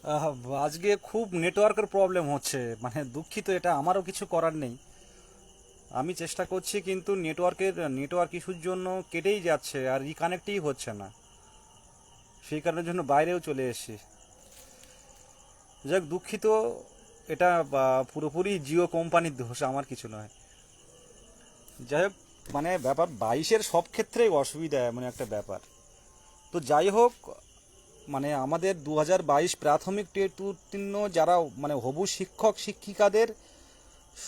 আহ, আজকে খুব নেটওয়ার্কের প্রবলেম হচ্ছে, মানে দুঃখিত, এটা আমারও কিছু করার নেই। আমি চেষ্টা করছি কিন্তু নেটওয়ার্ক ইস্যুর জন্য কেটেই যাচ্ছে আর রিকানেক্টই হচ্ছে না। সেই কারণের জন্য বাইরেও চলে এসেছি। যাক, দুঃখিত। এটা পুরোপুরি জিও কোম্পানির দোষ, আমার কিছু নয়। যাই হোক, মানে ব্যাপার 22-এর সব ক্ষেত্রেই অসুবিধা এমন একটা ব্যাপার। তো যাই হোক, মানে আমাদের 2022 প্রাথমিক টেট উত্তীর্ণ যারা মানে হবু শিক্ষক শিক্ষিকাদের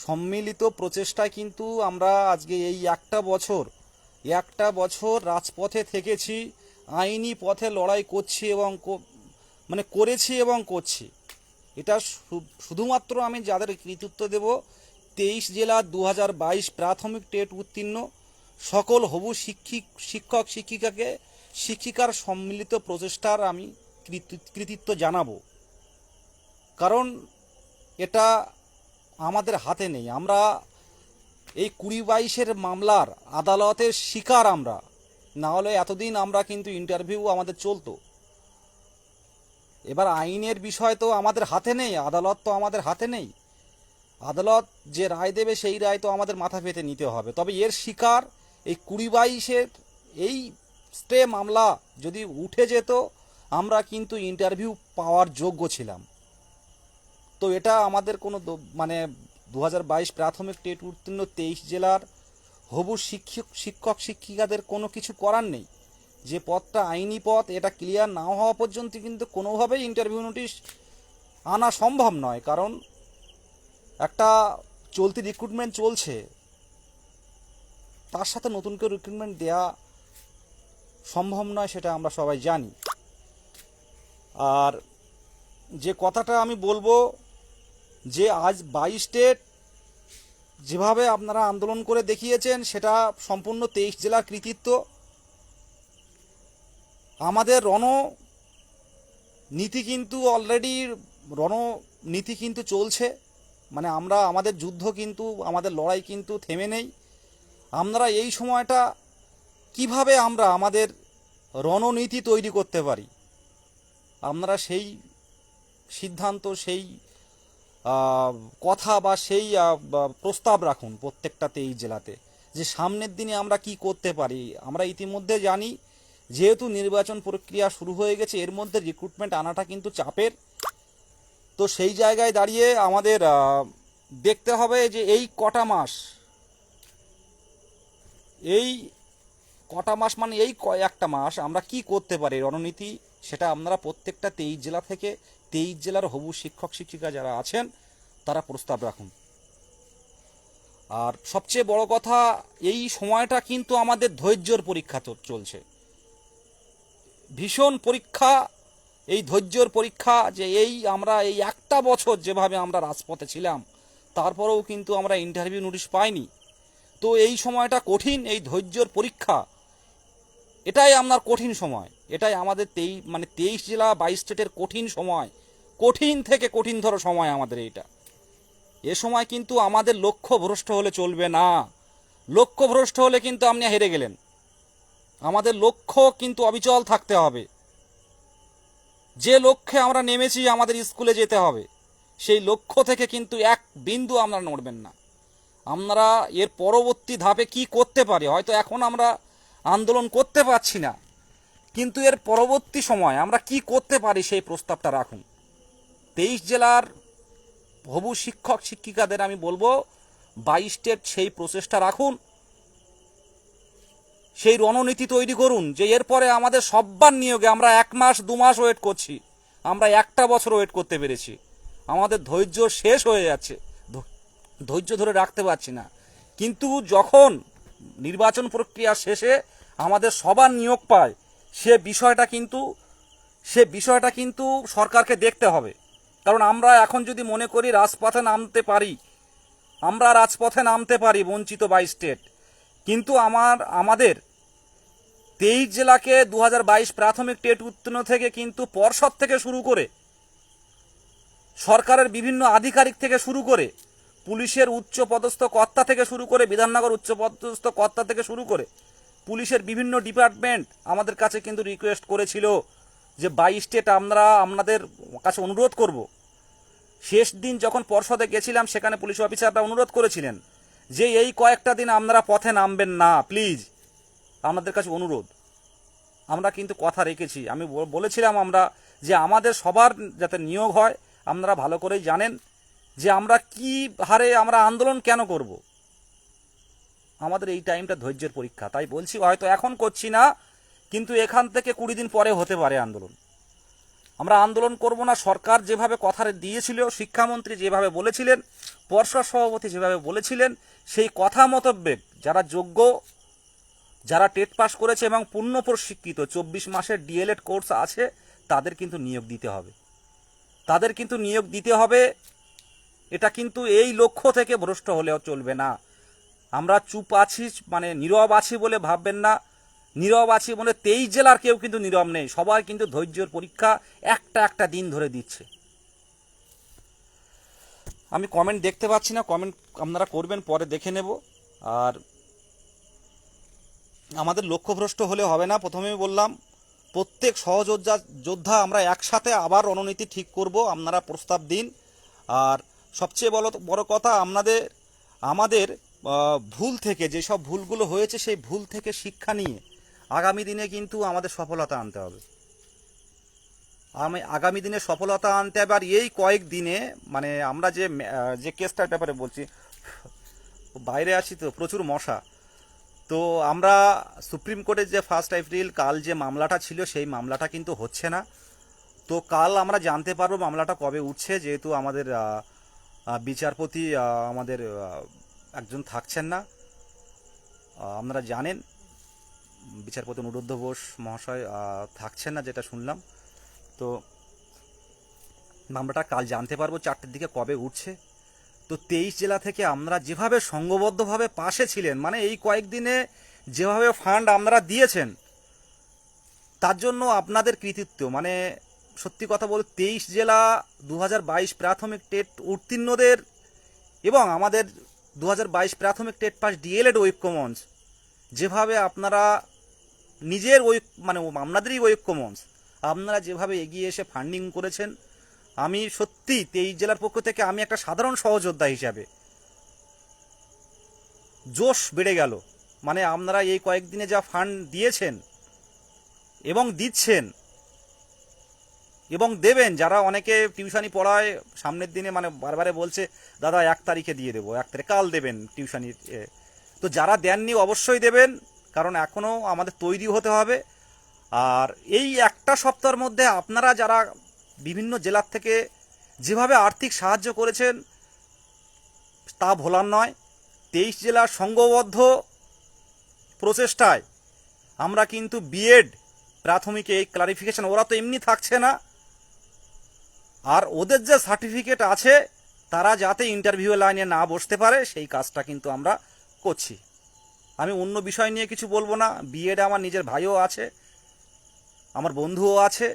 সম্মিলিত প্রচেষ্টায় কিন্তু আমরা আজকে এই একটা বছর রাজপথে থেকেছি, আইনি পথে লড়াই করছি এবং মানে করেছি এবং করছি। এটা শুধুমাত্র আমি যাদের কৃতিত্ব দেব, 23 জেলার 2022 প্রাথমিক টেট উত্তীর্ণ সকল হবু শিক্ষক শিক্ষিকার সম্মিলিত প্রচেষ্টার আমি কৃতিত্ব জানাবো। কারণ এটা আমাদের হাতে নেই। আমরা এই 2022-এর মামলার আদালতের শিকার আমরা। না হলে এতদিন আমরা কিন্তু ইন্টারভিউ আমাদের চলতো। এবার আইনের বিষয় তো আমাদের হাতে নেই, আদালত তো আমাদের হাতে নেই। আদালত যে রায় দেবে সেই রায় তো আমাদের মাথা পেতে নিতে হবে। তবে এর শিকার এই 2022-এর এই স্টে মামলা যদি উঠে যেত, আমরা কিন্তু ইন্টারভিউ পাওয়ার যোগ্য ছিলাম। তো এটা আমাদের কোনো মানে 2022 প্রাথমিক টেট উত্তীর্ণ 23 জেলার হবু শিক্ষক শিক্ষিকাদের কোনো কিছু করার নেই। যে পথটা আইনি পথ, এটা ক্লিয়ার না হওয়া পর্যন্ত কিন্তু কোনোভাবেই ইন্টারভিউ নোটিশ আনা সম্ভব নয়। কারণ একটা চলতি রিক্রুটমেন্ট চলছে, তার সাথে নতুন করে রিক্রুটমেন্ট দেওয়া সম্ভব নয়, সেটা আমরা সবাই জানি। আর যে কথাটা আমি বলবো, যে আজ 22 স্টেট যেভাবে আপনারা আন্দোলন করে দেখিয়েছেন, সেটা সম্পূর্ণ 23 জেলার কৃতিত্ব। আমাদের রণনীতি কিন্তু অলরেডি রণনীতি কিন্তু চলছে। মানে আমাদের যুদ্ধ কিন্তু, আমাদের লড়াই কিন্তু থেমে নেই। আমরা এই সময়টা কিভাবে আমরা আমাদের রণনীতি তৈরি করতে পারি, আপনারা সেই সিদ্ধান্ত, সেই কথা বা সেই প্রস্তাব রাখুন প্রত্যেকটা 23 জেলাতে, যে সামনের দিনে আমরা কি করতে পারি। আমরা ইতিমধ্যে জানি, যেহেতু নির্বাচন প্রক্রিয়া শুরু হয়ে গেছে, এর মধ্যে রিক্রুটমেন্ট আনাটা কিন্তু চাপের। তো সেই জায়গায় দাঁড়িয়ে আমাদের দেখতে হবে যে এই কটা মাস মানে এই কয়েকটা মাস আমরা কি করতে পারি রণনীতি, সেটা আপনারা প্রত্যেকটা 23 জেলা থেকে 23 জেলার হবু শিক্ষক শিক্ষিকা যারা আছেন তারা প্রস্তাব রাখুন। আর সবচেয়ে বড় কথা, এই সময়টা কিন্তু আমাদের ধৈর্যের পরীক্ষা চলছে, ভীষণ পরীক্ষা। এই ধৈর্যের পরীক্ষা, যে আমরা এই একটা বছর যেভাবে আমরা রাজপথে ছিলাম, তারপরেও কিন্তু আমরা ইন্টারভিউ নোটিশ পাইনি। তো এই সময়টা কঠিন, এই ধৈর্যের পরীক্ষা, এটাই আপনার কঠিন সময়। এটাই আমাদের 23 জেলা 22 স্টেটের কঠিন সময়, কঠিন থেকে কঠিনতর সময় আমাদের এইটা। এ সময় কিন্তু আমাদের লক্ষ্য ভ্রষ্ট হলে চলবে না। লক্ষ্য ভ্রষ্ট হলে কিন্তু আপনি হেরে গেলেন। আমাদের লক্ষ্য কিন্তু অবিচল থাকতে হবে। যে লক্ষ্যে আমরা নেমেছি, আমাদের স্কুলে যেতে হবে, সেই লক্ষ্য থেকে কিন্তু এক বিন্দু আমরা নড়বেন না। আমরা এর পরবর্তী ধাপে কি করতে পারি, হয়তো এখন আমরা আন্দোলন করতে পারছি না, কিন্তু এর পরবর্তী সময় আমরা কি করতে পারি সেই প্রস্তাবটা রাখুন। 23 জেলার হবু শিক্ষক শিক্ষিকাদের আমি বলবো, 22 স্টেট সেই প্রচেষ্টা রাখুন, সেই রণনীতি তৈরি করুন। যে এরপরে আমাদের সব্বার নিয়োগে আমরা 1 মাস 2 মাস ওয়েট করছি, আমরা একটা বছর ওয়েট করতে পেরেছি। আমাদের ধৈর্য শেষ হয়ে যাচ্ছে, ধৈর্য ধরে রাখতে পারছি না। কিন্তু যখন নির্বাচন প্রক্রিয়া শেষে আমাদের সবার নিয়োগ পায়, সে বিষয়টা কিন্তু সরকারকে দেখতে হবে। কারণ আমরা এখন যদি মনে করি রাজপথে নামতে পারি বঞ্চিত 22 স্টেট, কিন্তু আমাদের 23 জেলাকে 2022 প্রাথমিক টেট উত্তীর্ণ থেকে কিন্তু পর্ষদ থেকে শুরু করে, সরকারের বিভিন্ন আধিকারিক থেকে শুরু করে, পুলিশের উচ্চপদস্থ কর্তা থেকে শুরু করে, বিধাননগর উচ্চপদস্থ কর্তা থেকে শুরু করে, পুলিশের বিভিন্ন ডিপার্টমেন্ট আমাদের কাছে কিন্তু রিকোয়েস্ট করেছিল যে 22 স্টেট আপনাদের কাছে অনুরোধ করব, শেষ দিন যখন পর্ষদে গেছিলাম সেখানে পুলিশ অফিসাররা অনুরোধ করেছিলেন যে এই কয়েকটা দিন আপনারা পথে নামবেন না, প্লিজ, আপনাদের কাছে অনুরোধ। আমরা কিন্তু কথা রেখেছি। আমি বলেছিলাম আমরা যে আমাদের সবার যাতে নিয়োগ হয়, আপনারা ভালো করেই জানেন যে আমরা কি হারে আমরা আন্দোলন কেন করব। আমাদের এই টাইমটা ধৈর্যের পরীক্ষা, তাই বলছি হয়তো এখন করছি না, কিন্তু এখান থেকে 20 দিন পরে হতে পারে আন্দোলন। আমরা আন্দোলন করব না। সরকার যেভাবে কথা দিয়েছিল, শিক্ষামন্ত্রী যেভাবে বলেছিলেন, পর্ষদ সভাপতি যেভাবে বলেছিলেন, সেই কথা মোতাবেক যারা যোগ্য, যারা টেট পাস করেছে এবং পূর্ণ প্রশিক্ষিত 24 মাসের ডিএলএড কোর্স আছে, তাদের কিন্তু নিয়োগ দিতে হবে, তাদের কিন্তু নিয়োগ দিতে হবে। এটা কিন্তু এই লক্ষ্য থেকে ভ্রষ্ট হলেও চলবে না। আমরা চুপ আছি মানে নীরব আছি বলে ভাববেন না। নীরব আছি বলে 23 জেলার কেউ কিন্তু নীরব নেই, সবাই কিন্তু ধৈর্যের পরীক্ষা একটা একটা দিন ধরে দিচ্ছে। আমি কমেন্ট দেখতে পাচ্ছি না, কমেন্ট আপনারা করবেন, পরে দেখে নেব। আর আমাদের লক্ষ্যভ্রষ্ট হলে হবে না। প্রথমেই বললাম, প্রত্যেক যোদ্ধা আমরা একসাথে আবার রণনীতি ঠিক করব, আপনারা প্রস্তাব দিন। আর সবচেয়ে বড় কথা, আমাদের ভুল থেকে যেসব ভুলগুলো হয়েছে সেই ভুল থেকে শিক্ষা নিয়ে আগামী দিনে কিন্তু আমাদের সফলতা আনতে হবে। আগামী দিনে সফলতা আনতে হবে। আর এই কয়েক দিনে মানে আমরা যে কেসটার ব্যাপারে বলছি, বাইরে আছি তো প্রচুর মশা, তো আমরা সুপ্রিম কোর্টের যে 1 এপ্রিল কাল যে মামলাটা ছিল সেই মামলাটা কিন্তু হচ্ছে না। তো কাল আমরা জানতে পারবো মামলাটা কবে উঠছে, যেহেতু আমাদের বিচারপতি আমাদের একজন থাকছেন না। আপনারা জানেন বিচারপতি অনুরুদ্ধ বোস মহাশয় থাকছেন না, যেটা শুনলাম। তো মামলাটা কাল জানতে পারবো 4টের দিকে কবে উঠছে। তো 23 জেলা থেকে আমরা যেভাবে সংঘবদ্ধভাবে পাশে ছিলেন, মানে এই কয়েকদিনে যেভাবে ফান্ড আপনারা দিয়েছেন, তার জন্য আপনাদের কৃতিত্ব, মানে সত্যি কথা বলতে 23 জেলা 2022 প্রাথমিক টেট উত্তীর্ণদের এবং আমাদের 2022 প্রাথমিক টেট পাস ডিএলএড ঐক্যমঞ্চ, যেভাবে আপনারা নিজের মানে আপনাদেরই ঐক্যমঞ্চ, আপনারা যেভাবে এগিয়ে এসে ফান্ডিং করেছেন, আমি সত্যি 23 জেলার পক্ষ থেকে আমি একটা সাধারণ সহযোদ্ধা হিসাবে জোশ বেড়ে গেল। মানে আপনারা এই কয়েকদিনে যা ফান্ড দিয়েছেন এবং দিচ্ছেন এবং দেবেন, যারা অনেকে টিউশনি পড়ায় সামনের দিনে মানে বারবারে বলছে দাদা 1 তারিখে দিয়ে দেবো, 1 তারিখ কাল দেবেন টিউশনি, তো যারা দেননি অবশ্যই দেবেন, কারণ এখনও আমাদের তৈরি হতে হবে। আর এই একটা সপ্তাহের মধ্যে আপনারা যারা বিভিন্ন জেলার থেকে যেভাবে আর্থিক সাহায্য করেছেন তা ভোলার নয়। 23 জেলার সংঘবদ্ধ প্রচেষ্টায় আমরা কিন্তু বিএড প্রাথমিকে এই ক্লারিফিকেশন, ওরা তো এমনি থাকছে না, আর ওদের যে সার্টিফিকেট আছে তারা যাতে ইন্টারভিউ লাইনে না বসতে পারে সেই কাজটা কিন্তু আমরা করছি। আমি অন্য বিষয় নিয়ে কিছু বলবো না। বিএড আমার নিজের ভাইও আছে, আমার বন্ধুও আছে,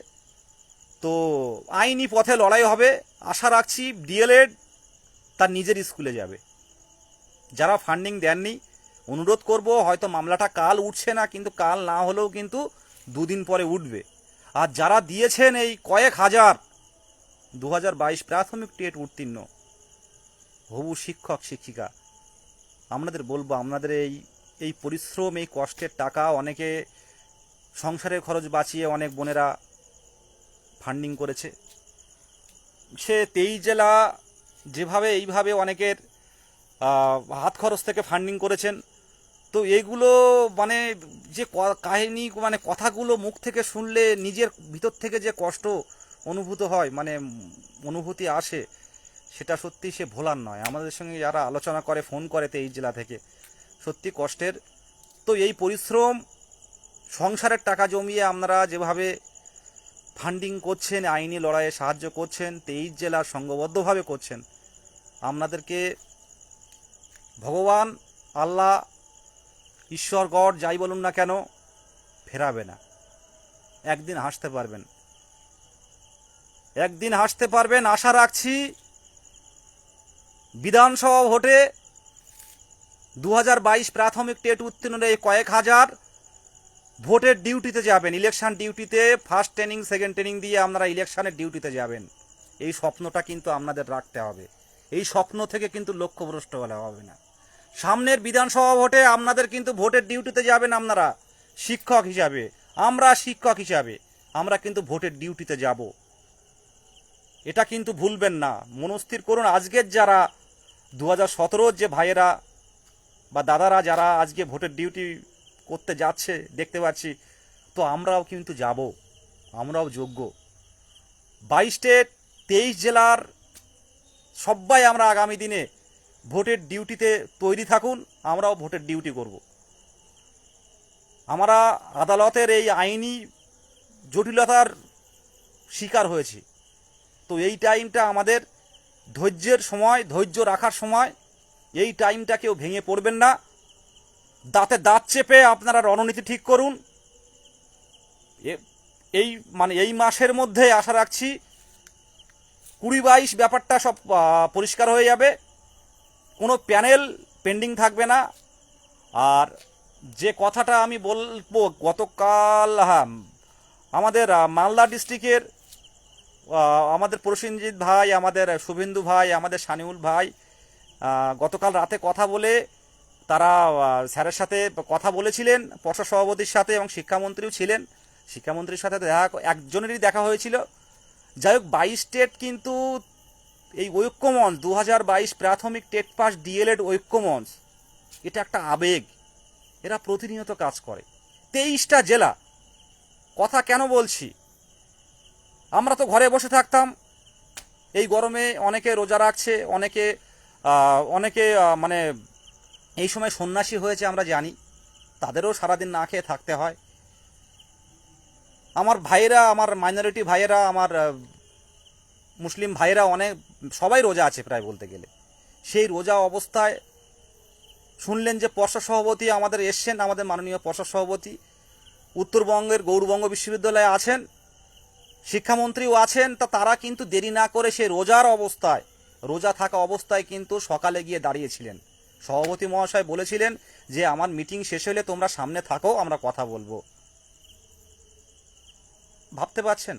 তো আইনি পথে লড়াই হবে। আশা রাখছি ডিএলএড তার নিজের স্কুলে যাবে। যারা ফান্ডিং দেননি অনুরোধ করব, হয়তো মামলাটা কাল উঠছে না, কিন্তু কাল না হলেও কিন্তু 2 দিন পরে উঠবে। আর যারা দিয়েছেন এই কয়েক হাজার 2022 প্রাথমিক টেট উত্তীর্ণ হবু শিক্ষক শিক্ষিকা, আপনাদের বলবো, আপনাদের এই পরিশ্রম, এই কষ্টের টাকা, অনেকে সংসারের খরচ বাঁচিয়ে অনেক বোনেরা ফান্ডিং করেছে। সে 23 জেলা যেভাবে এইভাবে অনেকের হাত খরচ থেকে ফান্ডিং করেছেন, তো এইগুলো মানে যে কাহিনী, মানে কথাগুলো মুখ থেকে শুনলে নিজের ভিতর থেকে যে কষ্ট অনুভূত হয়, মানে অনুভূতি আসে, সেটা সত্যি সে ভোলার নয়। আমাদের সঙ্গে যারা আলোচনা করে, ফোন করে 23 জেলা থেকে, সত্যি কষ্টের। তো এই পরিশ্রম, সংসারের টাকা জমিয়ে আপনারা যেভাবে ফান্ডিং করছেন, আইনি লড়াইয়ে সাহায্য করছেন, 23 জেলা সংঘবদ্ধভাবে করছেন, আপনাদেরকে ভগবান, আল্লাহ, ঈশ্বর, গড যাই বলুন না কেন, ফেরাবে না। একদিন হাসতে পারবেন, একদিন হাসতে পারবেন। আশা রাখছি বিধানসভা ভোটে 2022 প্রাথমিক টেট উত্তীর্ণ এই কয়েক হাজার ভোটের ডিউটিতে যাবেন, ইলেকশন ডিউটিতে ফার্স্ট ট্রেনিং সেকেন্ড ট্রেনিং দিয়ে আপনারা ইলেকশনের ডিউটিতে যাবেন। এই স্বপ্নটা কিন্তু আপনাদের রাখতে হবে। এই স্বপ্ন থেকে কিন্তু লক্ষ্যভ্রষ্ট হলে হবে না। সামনের বিধানসভা ভোটে আপনাদের কিন্তু ভোটের ডিউটিতে যাবেন আপনারা শিক্ষক হিসাবে, আমরা শিক্ষক হিসাবে আমরা কিন্তু ভোটের ডিউটিতে যাব। এটা কিন্তু ভুলবেন না, মনস্থির করুন। আজকের যারা 2017 যে ভাইয়েরা বা দাদারা যারা আজকে ভোটের ডিউটি করতে যাচ্ছে দেখতে পাচ্ছি, তো আমরাও কিন্তু যাব, আমরাও যোগ্য। 22 স্টেট 23 জেলার সবাই আমরা আগামী দিনে ভোটের ডিউটিতে তৈরি থাকুন, আমরাও ভোটের ডিউটি করব। আমরা আদালতের এই আইনি জটিলতার শিকার হয়েছি, তো এই টাইমটা আমাদের ধৈর্যের সময়, ধৈর্য রাখার সময়। এই টাইমটা কেউ ভেঙে পড়বেন না, দাঁতে দাঁত চেপে আপনারা রণনীতি ঠিক করুন। এই মাসের মধ্যে আশা রাখছি 20-22 ব্যাপারটা সব পরিষ্কার হয়ে যাবে, কোনো প্যানেল পেন্ডিং থাকবে না। আর যে কথাটা আমি বলবো, গতকাল আমাদের মালদা ডিস্ট্রিক্টের আমাদের প্রসেনজিৎ ভাই, আমাদের শুভেন্দু ভাই, আমাদের সানিউল ভাই গতকাল রাতে কথা বলে তারা স্যারের সাথে কথা বলেছিলেন, পর্ষদ সভাপতির সাথে, এবং শিক্ষামন্ত্রীও ছিলেন। শিক্ষামন্ত্রীর সাথে একজনেরই দেখা হয়েছিল। যাই হোক, 22 স্টেট কিন্তু এই ঐক্যমঞ্চ 2022 প্রাথমিক টেট পাস ডিএলএড ঐক্যমঞ্চ, এটা একটা আবেগ, এরা প্রতিনিয়ত কাজ করে। 23টা জেলা, কথা কেন বলছি, আমরা তো ঘরে বসে থাকতাম, এই গরমে অনেকে রোজা রাখছে, অনেকে মানে এই সময় সন্ন্যাসী হয়েছে, আমরা জানি, তাদেরও সারাদিন না খেয়ে থাকতে হয়। আমার ভাইয়েরা, আমার মাইনরিটি ভাইয়েরা, আমার মুসলিম ভাইয়েরা সবাই রোজা আছে প্রায় বলতে গেলে। সেই রোজা অবস্থায় শুনলেন যে পর্ষদ সভাপতি আমাদের এসছেন, আমাদের মাননীয় পর্ষদ সভাপতি উত্তরবঙ্গের গৌরবঙ্গ বিশ্ববিদ্যালয়ে আছেন, শিক্ষামন্ত্রীও আছেন। তারা কিন্তু দেরি না করে সে রোজা থাকা অবস্থায় কিন্তু সকালে গিয়ে দাঁড়িয়েছিলেন। সভাপতি মহাশয় বলেছিলেন যে আমার মিটিং শেষ হলে তোমরা সামনে থাকো, আমরা কথা বলবো। ভাবতে পারছেন,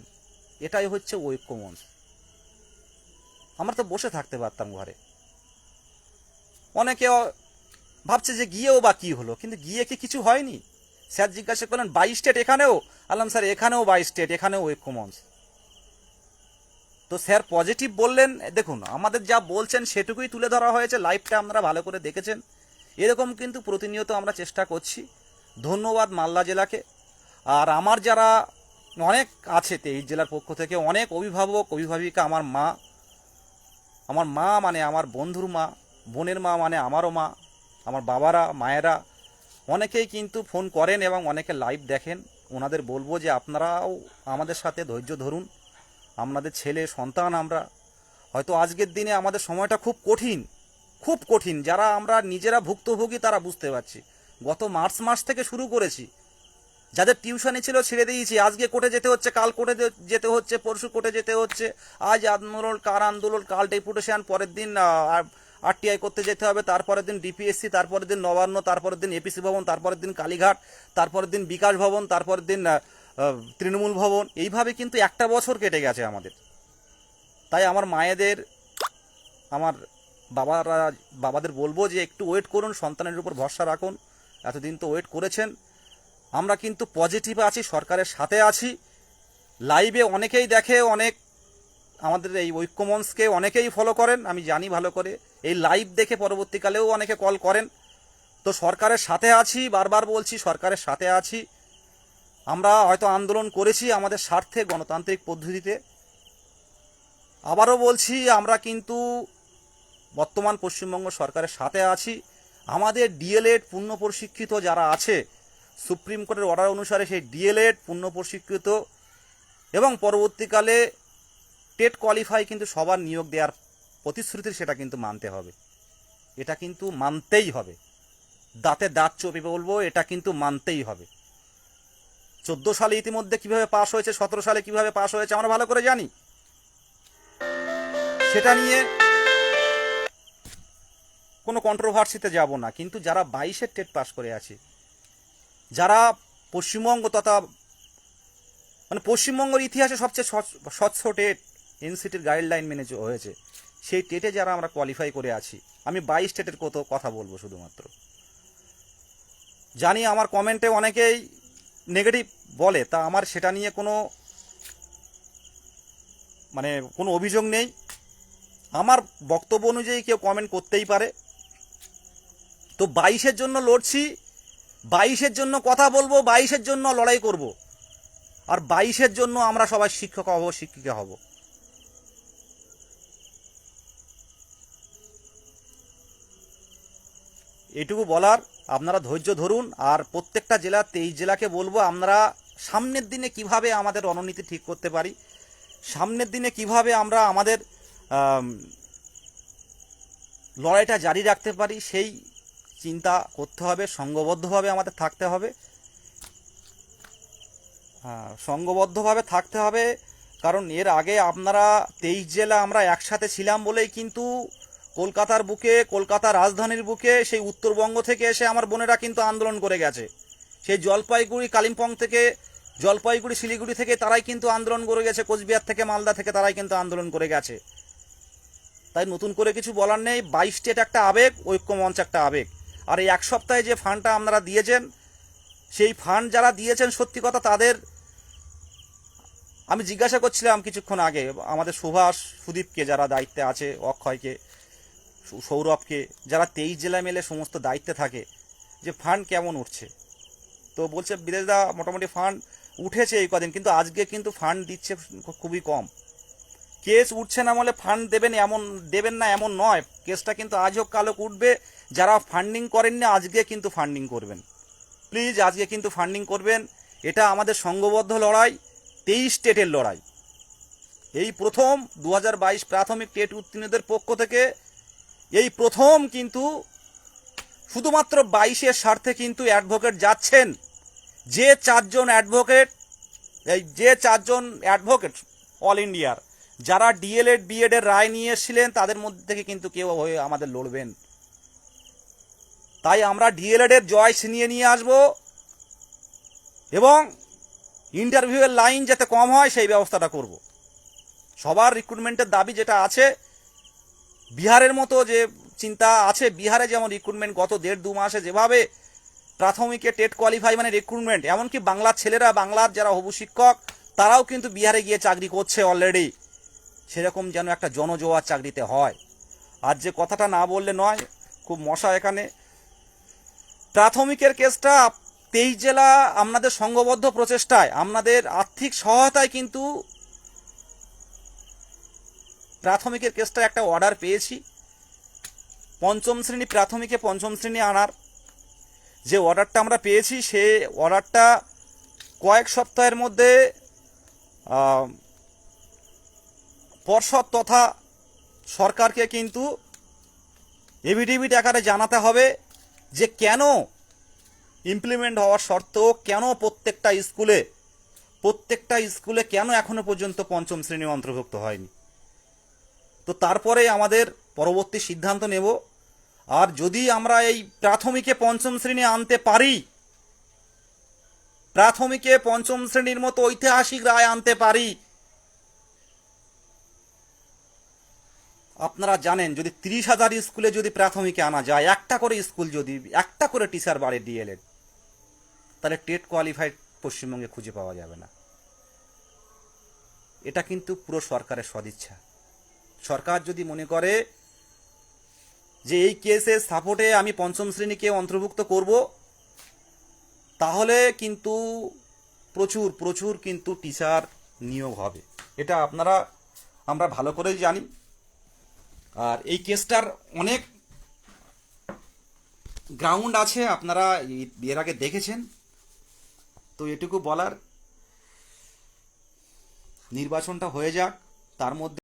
এটাই হচ্ছে ঐক্যমঞ্চ। আমরা তো বসে থাকতে পারতাম ঘরে। অনেকে ভাবছে যে গিয়েও বা কি হলো, কিন্তু গিয়ে কি কিছু হয়নি? স্যার জিজ্ঞাসা করলেন 22 স্টেট এখানেও, আলাম স্যার এখানেও 22 স্টেট, এখানেও ঐক্যমঞ্চ। তো স্যার পজিটিভ বললেন। দেখুন, আমাদের যা বলছেন সেটুকুই তুলে ধরা হয়েছে, লাইভটা আপনারা ভালো করে দেখেছেন। এরকম কিন্তু প্রতিনিয়ত আমরা চেষ্টা করছি। ধন্যবাদ মালদা জেলাকে। আর আমার যারা অনেক আছে 23 জেলার পক্ষ থেকে, অনেক অভিভাবক অভিভাবিকা, আমার মা মানে আমার বন্ধুর মা, বোনের মা মানে আমারও মা, আমার বাবারা, মায়েরা অনেকেই কিন্তু ফোন করেন এবং অনেকে লাইভ দেখেন। ওনাদের বলবো যে আপনারাও আমাদের সাথে ধৈর্য ধরুন, আপনাদের ছেলে সন্তান আমরা। হয়তো আজকের দিনে আমাদের সময়টা খুব কঠিন। যারা আমরা নিজেরা ভুক্তভোগী তারা বুঝতে পারছি। গত মার্চ মাস থেকে শুরু করেছি, যাদের টিউশনি ছিল ছেড়ে দিয়েছি। আজকে কোর্টে যেতে হচ্ছে, কাল কোর্টে যেতে হচ্ছে, পরশু কোর্টে যেতে হচ্ছে। আজ আন্দোলন, কাল ডেপুটেশন, পরের দিন আরটিআই করতে যেতে হবে, তারপরের দিন ডিপিএসসি, তারপরের দিন নবান্ন, তারপরের দিন এপিসি ভবন, তারপরের দিন কালীঘাট, তারপরের দিন বিকাশ ভবন, তারপরের দিন তৃণমূল ভবন। এইভাবে কিন্তু একটা বছর কেটে গেছে আমাদের। তাই আমার মায়েদের, আমার বাবাদের বলবো যে একটু ওয়েট করুন, সন্তানের উপর ভরসা রাখুন। এতদিন তো ওয়েট করেছেন। আমরা কিন্তু পজিটিভ আছি, সরকারের সাথে আছি। লাইভে অনেকেই দেখে, আমাদের এই ঐক্যমঞ্চকে অনেকেই ফলো করেন, আমি জানি ভালো করে। এই লাইভ দেখে পরবর্তীকালেও অনেকে কল করেন। তো সরকারের সাথে আছি, বারবার বলছি সরকারের সাথে আছি। আমরা হয়তো আন্দোলন করেছি আমাদের স্বার্থে, গণতান্ত্রিক পদ্ধতিতে। আবারও বলছি, আমরা কিন্তু বর্তমান পশ্চিমবঙ্গ সরকারের সাথে আছি। আমাদের ডিএলএড পূর্ণ প্রশিক্ষিত যারা আছে, সুপ্রিম কোর্টের অর্ডার অনুসারে সেই ডিএলএড পূর্ণ প্রশিক্ষিত এবং পরবর্তীকালে টেট কোয়ালিফাই কিন্তু সবার নিয়োগ দেওয়ার প্রতিশ্রুতি, সেটা কিন্তু মানতে হবে। এটা কিন্তু মানতেই হবে, দাঁতে দাঁত চেপে বলবো, এটা কিন্তু মানতেই হবে। 14 সালে ইতিমধ্যে কিভাবে পাশ হয়েছে, 17 সালে কিভাবে পাশ হয়েছে আমরা ভালো করে জানি। সেটা নিয়ে কোনো কন্ট্রোভার্সিতে যাব না। কিন্তু যারা 22-এর টেট পাস করে আছে, যারা পশ্চিমবঙ্গ তথা মানে পশ্চিমবঙ্গের ইতিহাসে সবচেয়ে স্বচ্ছ টেট এনসিটির গাইডলাইন মেনে হয়েছে, সেই টেটে যারা আমরা কোয়ালিফাই করে আছি, আমি 22 টেটের কথা বলবো শুধুমাত্র। জানি আমার কমেন্টে অনেকেই নেগেটিভ বলে, তা আমার সেটা নিয়ে কোনো অভিযোগ নেই। আমার বক্তব্য অনুযায়ী কেউ কমেন্ট করতেই পারে। তো 22-এর জন্য লড়ছি, 22-এর জন্য কথা বলবো, 22-এর জন্য লড়াই করব, আর 22-এর জন্য আমরা সবাই শিক্ষক হব, শিক্ষিকা হব। এটুকু বলার, আপনারা ধৈর্য ধরুন। আর প্রত্যেকটা জেলা 23 জেলাকে বলবো, আমরা সামনের দিনে কিভাবে আমাদের রণনীতি ঠিক করতে পারি, সামনের দিনে কিভাবে আমরা আমাদের লড়াইটা জারি রাখতে পারি, সেই চিন্তা করতে হবে। সংঘবদ্ধভাবে আমাদের থাকতে হবে, সংঘবদ্ধভাবে থাকতে হবে। কারণ এর আগে আপনারা 23 জেলা আমরা একসাথে ছিলাম বলেই কিন্তু কলকাতার বুকে, কলকাতা রাজধানীর বুকে সেই উত্তরবঙ্গ থেকে এসে আমার বোনেরা কিন্তু আন্দোলন করে গেছে। সেই জলপাইগুড়ি, কালিম্পং থেকে, জলপাইগুড়ি, শিলিগুড়ি থেকে তারাই কিন্তু আন্দোলন করে গেছে, কোচবিহার থেকে, মালদা থেকে তারাই কিন্তু আন্দোলন করে গেছে। তাই নতুন করে কিছু বলার নেই। 22 স্টেট একটা আবেগ, ঐক্যমঞ্চ একটা আবেগ। আর এই এক সপ্তাহে যে ফান্ডটা আপনারা দিয়েছেন, সেই ফান্ড যারা দিয়েছেন সত্যি কথা তাদের আমি জিজ্ঞাসা করছিলাম কিছুক্ষণ আগে আমাদের সুভাষ, সুদীপকে যারা দায়িত্বে আছে, অক্ষয়কে, সৌরভকে, যারা 23 জেলা মেলে সমস্ত দায়িত্বে থাকে, যে ফান্ড কেমন উঠছে। তো বলছে বিদেশদা মোটামুটি ফান্ড উঠেছে এই কদিন, কিন্তু আজকে কিন্তু ফান্ড দিচ্ছে খুবই কম। কেস উঠছে না বলে ফান্ড দেবেন না এমন নয়, কেসটা কিন্তু আজ হোক কাল হোক উঠবে। যারা ফান্ডিং করেননি আজকে কিন্তু ফান্ডিং করবেন, প্লিজ আজকে কিন্তু ফান্ডিং করবেন। এটা আমাদের সংঘবদ্ধ লড়াই, 23 স্টেটের লড়াই। এই প্রথম 2022 প্রাথমিক টেট উত্তীর্ণদের পক্ষ থেকে এই প্রথম কিন্তু শুধুমাত্র 22-এর স্বার্থে কিন্তু অ্যাডভোকেট যাচ্ছেন। যে চারজন অ্যাডভোকেট অল ইন্ডিয়ার যারা ডিএলএড বিএড এর রায় নিয়ে এসেছিলেন, তাদের মধ্যে থেকে কিন্তু কেউ হয়ে আমাদের লড়বেন। তাই আমরা ডিএলএড এর জয় ছিনিয়ে নিয়ে আসবো এবং ইন্টারভিউয়ের লাইন যাতে কম হয় সেই ব্যবস্থাটা করব। সবার রিক্রুটমেন্টের দাবি যেটা আছে, বিহারের মতো যে চিন্তা আছে, বিহারে যেমন রিক্রুটমেন্ট গত 1.5-2 মাসে যেভাবে প্রাথমিকে টেট কোয়ালিফাই মানে রিক্রুটমেন্ট, এমনকি বাংলার ছেলেরা, বাংলার যারা হবু শিক্ষক তারাও কিন্তু বিহারে গিয়ে চাকরি করছে অলরেডি, সেরকম যেন একটা জনজোয়ার চাকরিতে হয়। আর যে কথাটা না বললে নয়, খুব মশা এখানে। প্রাথমিকের কেসটা 23 জেলা আপনাদের সংঘবদ্ধ প্রচেষ্টায়, আপনাদের আর্থিক সহায়তায় কিন্তু প্রাথমিকের কেসটা একটা অর্ডার পেয়েছি। পঞ্চম শ্রেণী প্রাথমিকে 5ম শ্রেণী আনার যে অর্ডারটা আমরা পেয়েছি, সে অর্ডারটা কয়েক সপ্তাহের মধ্যে পর্ষদ তথা সরকারকে কিন্তু এভিডেভিট আকারে জানাতে হবে যে কেন ইমপ্লিমেন্ট হওয়ার সত্ত্বেও কেন প্রত্যেকটা স্কুলে কেন এখনো পর্যন্ত 5ম শ্রেণী অন্তর্ভুক্ত হয়নি। তো তারপরে আমাদের পরবর্তী সিদ্ধান্ত নেব। আর যদি আমরা এই প্রাথমিকে 5ম শ্রেণী আনতে পারি, প্রাথমিকে 5ম শ্রেণীর মতো ঐতিহাসিক রায় আনতে পারি, আপনারা জানেন যদি 30,000 স্কুলে যদি প্রাথমিকে আনা যায়, একটা করে স্কুল যদি একটা করে টিচার বাড়ে ডিএলএড, তাহলে টেট কোয়ালিফাইড পশ্চিমবঙ্গে খুঁজে পাওয়া যাবে না। এটা কিন্তু পুরো সরকারের সদিচ্ছা। সরকার যদি মনে করে যে এই কেসের সাপোর্টে আমি 5ম শ্রেণীকে অন্তর্ভুক্ত করব, তাহলে কিন্তু প্রচুর কিন্তু টিচার নিয়োগ হবে। এটা আমরা ভালো করেই জানি। আর এই কেসটার অনেক গ্রাউন্ড আছে, আপনারা এর আগে দেখেছেন। তো এটুকু বলার, নির্বাচনটা হয়ে যাক, তার মধ্যে